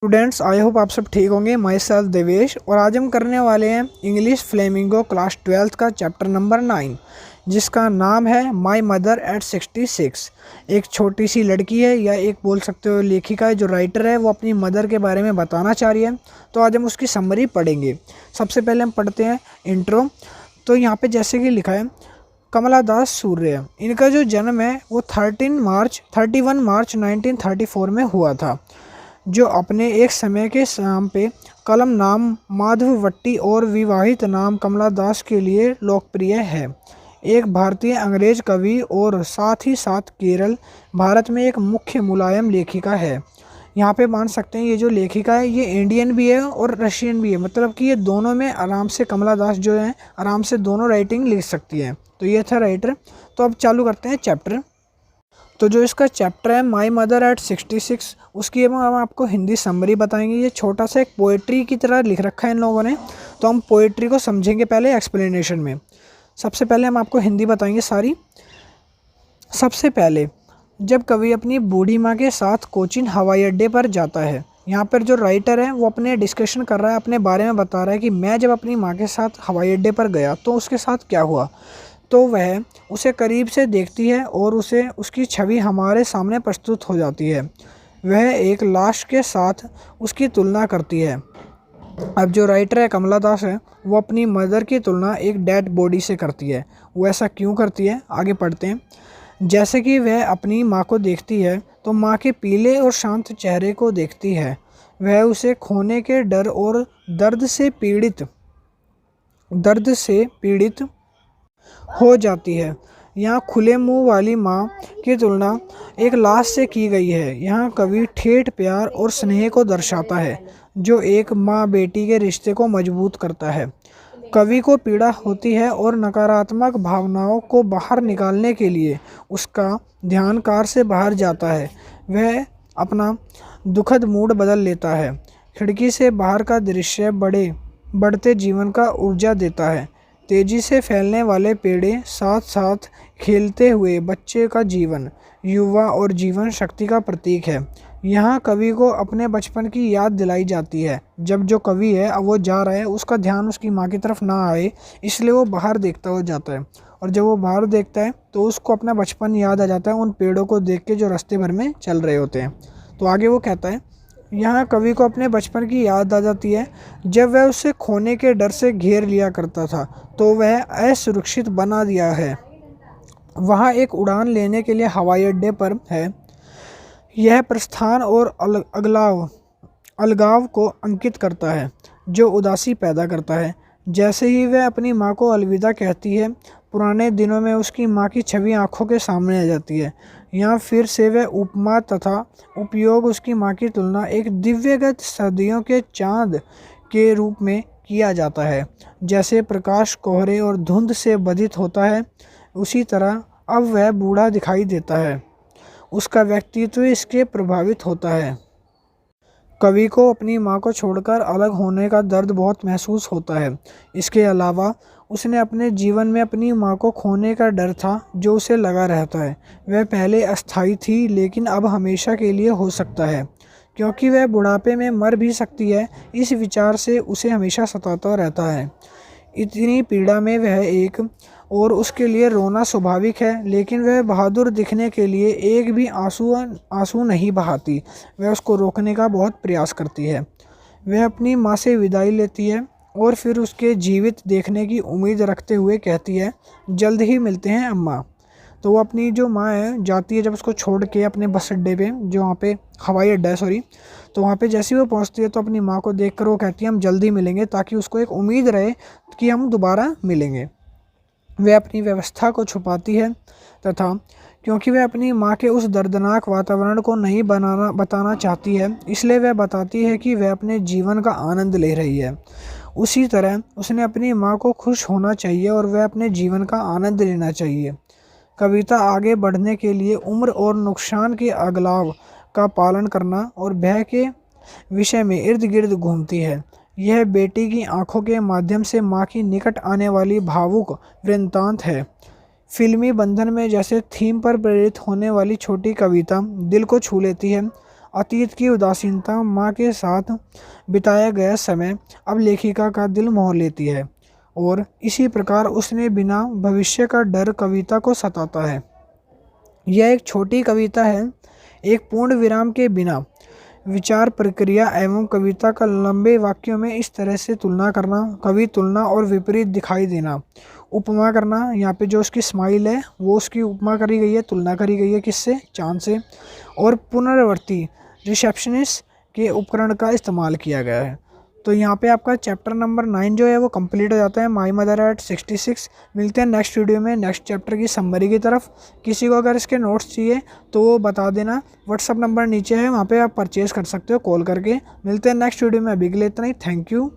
Students, I hope आप सब ठीक होंगे। माई सेल्फ देवेश और आज हम करने वाले हैं इंग्लिश फ्लेमिंगो क्लास 12 का चैप्टर नंबर 9 जिसका नाम है माई मदर एट 66। एक छोटी सी लड़की है या एक बोल सकते हो लेखिका है, जो राइटर है, वो अपनी मदर के बारे में बताना चाह रही है। तो आज हम उसकी समरी पढ़ेंगे। सबसे पहले हम पढ़ते हैं इंट्रो। तो यहाँ पे जैसे कि लिखा है, कमला दास सूर्य, इनका जो जन्म है वो 31 मार्च 1934 में हुआ था, जो अपने एक समय के नाम पे कलम नाम माधववट्टी और विवाहित नाम कमला दास के लिए लोकप्रिय है। एक भारतीय अंग्रेज कवि और साथ ही साथ केरल भारत में एक मुख्य मुलायम लेखिका है। यहाँ पे मान सकते हैं ये जो लेखिका है ये इंडियन भी है और रशियन भी है, मतलब कि ये दोनों में आराम से कमला दास जो है आराम से दोनों राइटिंग लिख सकती है। तो ये था राइटर। तो अब चालू करते हैं चैप्टर। तो जो इसका चैप्टर है माई मदर एट 66, उसकी हम आपको हिंदी समरी बताएंगे। ये छोटा सा एक पोएट्री की तरह लिख रखा है इन लोगों ने, तो हम पोएट्री को समझेंगे पहले एक्सप्लेनेशन में। सबसे पहले हम आपको हिंदी बताएंगे सारी। सबसे पहले जब कवि अपनी बूढ़ी माँ के साथ कोचीन हवाई अड्डे पर जाता है, यहाँ पर जो राइटर है वो अपने डिस्कशन कर रहा है, अपने बारे में बता रहा है कि मैं जब अपनी माँ के साथ हवाई अड्डे पर गया तो उसके साथ क्या हुआ। तो वह उसे करीब से देखती है और उसे उसकी छवि हमारे सामने प्रस्तुत हो जाती है। वह एक लाश के साथ उसकी तुलना करती है। अब जो राइटर है कमला दास है, वो अपनी मदर की तुलना एक डेड बॉडी से करती है। वो ऐसा क्यों करती है, आगे पढ़ते हैं। जैसे कि वह अपनी माँ को देखती है तो माँ के पीले और शांत चेहरे को देखती है। वह उसे खोने के डर और दर्द से पीड़ित हो जाती है। यहाँ खुले मुंह वाली माँ की तुलना एक लाश से की गई है। यहाँ कवि ठेठ प्यार और स्नेह को दर्शाता है, जो एक माँ बेटी के रिश्ते को मजबूत करता है। कवि को पीड़ा होती है और नकारात्मक भावनाओं को बाहर निकालने के लिए उसका ध्यान कार से बाहर जाता है। वह अपना दुखद मूड बदल लेता है। खिड़की से बाहर का दृश्य बढ़ते जीवन का ऊर्जा देता है। तेजी से फैलने वाले पेड़े, साथ साथ खेलते हुए बच्चे का जीवन, युवा और जीवन शक्ति का प्रतीक है। यहाँ कवि को अपने बचपन की याद दिलाई जाती है। जब जो कवि है अब वो जा रहा है, उसका ध्यान उसकी माँ की तरफ ना आए, इसलिए वो बाहर देखता हो जाता है। और जब वो बाहर देखता है तो उसको अपना बचपन याद आ जाता है, उन पेड़ों को देख के जो रास्ते भर में चल रहे होते हैं। तो आगे वो कहता है, यहाँ कवि को अपने बचपन की याद आ जाती है, जब वह उसे खोने के डर से घेर लिया करता था, तो वह असुरक्षित बना दिया है। वहाँ एक उड़ान लेने के लिए हवाई अड्डे पर है। यह प्रस्थान और अलगाव को अंकित करता है, जो उदासी पैदा करता है। जैसे ही वह अपनी माँ को अलविदा कहती है, पुराने दिनों में उसकी माँ की छवि आंखों के सामने आ जाती है। यहाँ फिर से वह उपमा तथा उपयोग उसकी माँ की तुलना एक दिव्यगत सदियों के चाँद के रूप में किया जाता है। जैसे प्रकाश कोहरे और धुंध से बाधित होता है, उसी तरह अब वह बूढ़ा दिखाई देता है। उसका व्यक्तित्व इसके प्रभावित होता है। कवि को अपनी माँ को छोड़कर अलग होने का दर्द बहुत महसूस होता है। इसके अलावा उसने अपने जीवन में अपनी माँ को खोने का डर था, जो उसे लगा रहता है। वह पहले अस्थायी थी, लेकिन अब हमेशा के लिए हो सकता है, क्योंकि वह बुढ़ापे में मर भी सकती है। इस विचार से उसे हमेशा सताता रहता है। इतनी पीड़ा में वह एक और उसके लिए रोना स्वाभाविक है, लेकिन वह बहादुर दिखने के लिए एक भी आंसू नहीं बहाती। वह उसको रोकने का बहुत प्रयास करती है। वह अपनी माँ से विदाई लेती है और फिर उसके जीवित देखने की उम्मीद रखते हुए कहती है, जल्द ही मिलते हैं अम्मा। तो वो अपनी जो माँ है जाती है जब उसको छोड़ के अपने बस अड्डे पे, जो वहाँ पे हवाई अड्डा है सॉरी, तो वहाँ पे जैसे ही वो पहुँचती है तो अपनी माँ को देखकर वो कहती है हम जल्दी मिलेंगे, ताकि उसको एक उम्मीद रहे कि हम दोबारा मिलेंगे। वह अपनी व्यवस्था को छुपाती है तथा क्योंकि वह अपनी माँ के उस दर्दनाक वातावरण को नहीं बताना चाहती है, इसलिए वह बताती है कि वह अपने जीवन का आनंद ले रही है। उसी तरह उसने अपनी माँ को खुश होना चाहिए और वह अपने जीवन का आनंद लेना चाहिए। कविता आगे बढ़ने के लिए उम्र और नुकसान के अगलाव का पालन करना और भय के विषय में इर्द गिर्द घूमती है। यह बेटी की आंखों के माध्यम से माँ की निकट आने वाली भावुक वृत्तांत है। फिल्मी बंधन में जैसे थीम पर प्रेरित होने वाली छोटी कविता दिल को छू लेती है। अतीत की उदासीनता, माँ के साथ बिताया गया समय अब लेखिका का दिल मोह लेती है और इसी प्रकार उसने बिना भविष्य का डर कविता को सताता है। यह एक छोटी कविता है, एक पूर्ण विराम के बिना विचार प्रक्रिया एवं कविता का लंबे वाक्यों में इस तरह से तुलना करना, कवि तुलना और विपरीत दिखाई देना, उपमा करना। यहाँ पे जो उसकी स्माइल है वो उसकी उपमा करी गई है, तुलना करी गई है किससे, चांद से। और पुनरावर्ती रिसेप्शनिस्ट के उपकरण का इस्तेमाल किया गया है। तो यहाँ पे आपका चैप्टर नंबर 9 जो है वो कंप्लीट हो जाता है, माई मदर एट 66। मिलते हैं नेक्स्ट वीडियो में नेक्स्ट चैप्टर की समरी की तरफ। किसी को अगर इसके नोट्स चाहिए तो वो बता देना, व्हाट्सअप नंबर नीचे है, वहाँ पे आप परचेज़ कर सकते हो कॉल करके। मिलते हैं नेक्स्ट वीडियो में, अभी के लिए इतना ही। Thank you.